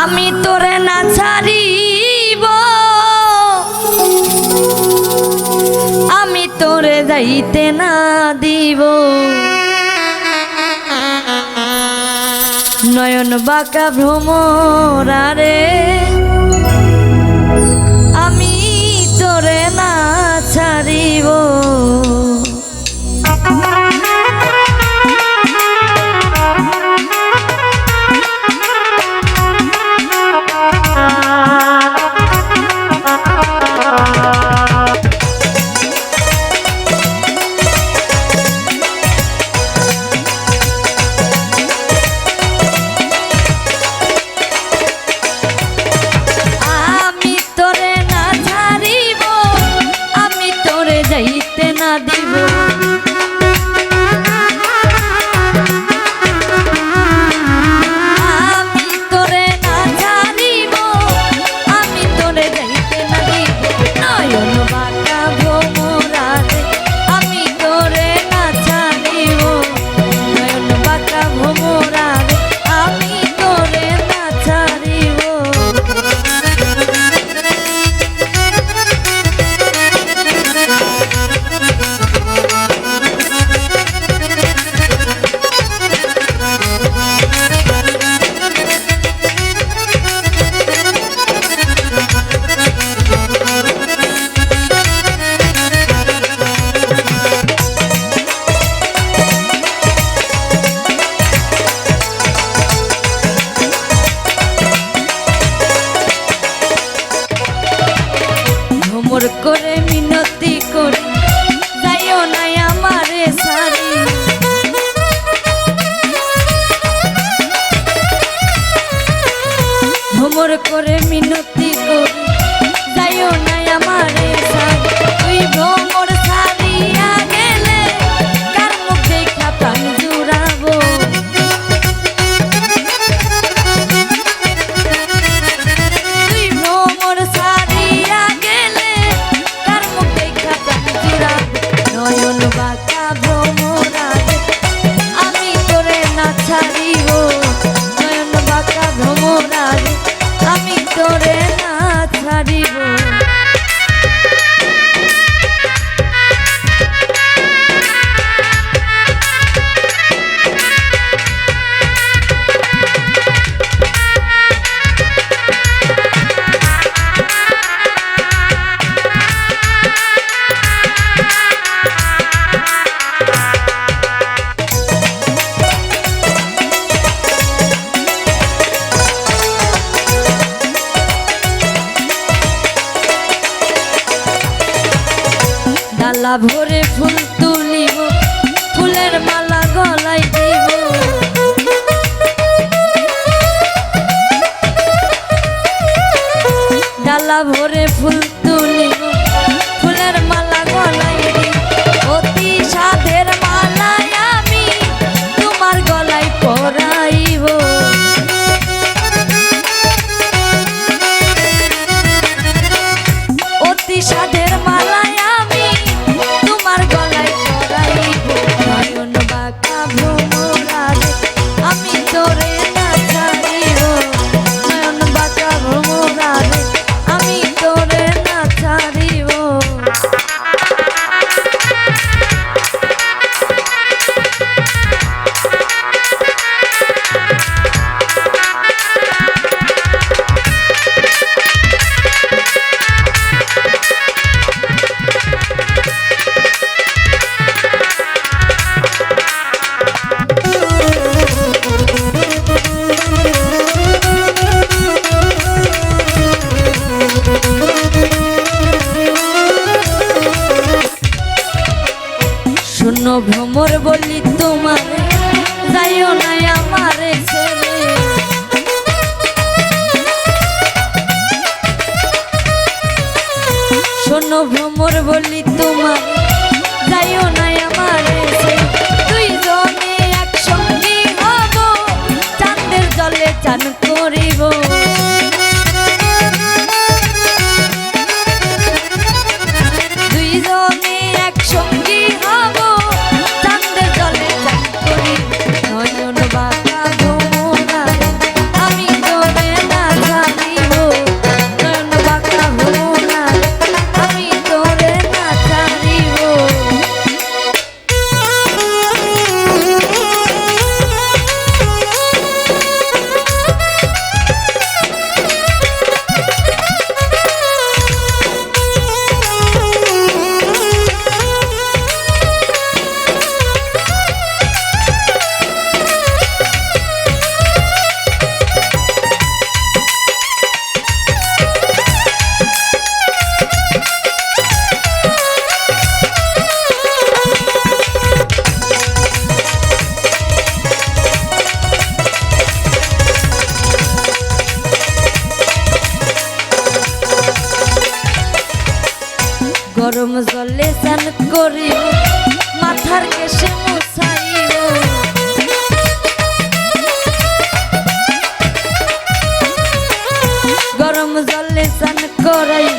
আমি তোরে না ছাড়িব, আমি তোরে যাইতে না দিব। নয়ন বাঁকা ভ্রমরারে আমি তোরে না ছাড়িব। যাইতে না দিব, আমি তোরে না ছাড়িব, আমি তোরে যাইতে না দিব। নয়ন বাঁকা ভ্রমরারে আমি তোরে না ছাড়িব, নয়ন বাঁকা ভ্রমরারে আমি তোরে না ছাড়িব। ভ্রমর করে মিনতি করি যাইও না আমারে সারি, ভ্রমর করে মিনতি করি যাইও না আমারে সারি। তুই ভ্রমর সারিয়া গেলে কার মুখ দেখা প্রাণ জুড়াবো, তুই ভ্রমর সারিয়া গেলে কার মুখ দেখা প্রাণ জুড়াবো। নয়ন বাঁকা ভ্রমরারে আমি তোরে না ছাড়িব, নয়ন বাঁকা ভ্রমরারে আমি তোরে না ছাড়িব। ডালা ভরে ফুল তুলিব, ফুলের মালা গলায় দিব, ডালা ভরে ফুল তুলিব, ফুলের মালা গলায় দিব। অতি সাধের মালায় আমি তোমার গলায় পরাইব, অতি সাধের মালায় আমি তোমার গলায় পরাইব। নয়ন বাঁকা ভ্রমরারে আমি তোরে না ছাড়িব, নয়ন বাঁকা ভ্রমরারে আমি তোরে না ছাড়িব। শূন্য ভ্রমর বলি তোমারে যাইও না আমারে ছেড়ে, শূন্য ভ্রমর বলি তোমারে যাইও না আমারে ছেড়ে। তুই জনে একসঙ্গে হব, চাঁদের জলে চান করিব, দুইজনে একসঙ্গে হব, চাঁদের জলে চান করিব। নয়ন বাঁকা ভ্রমরারে আমি তোরে না জলে স্নান করিও মাথার কেশে মুছাইও গরম জলে স্নান করাই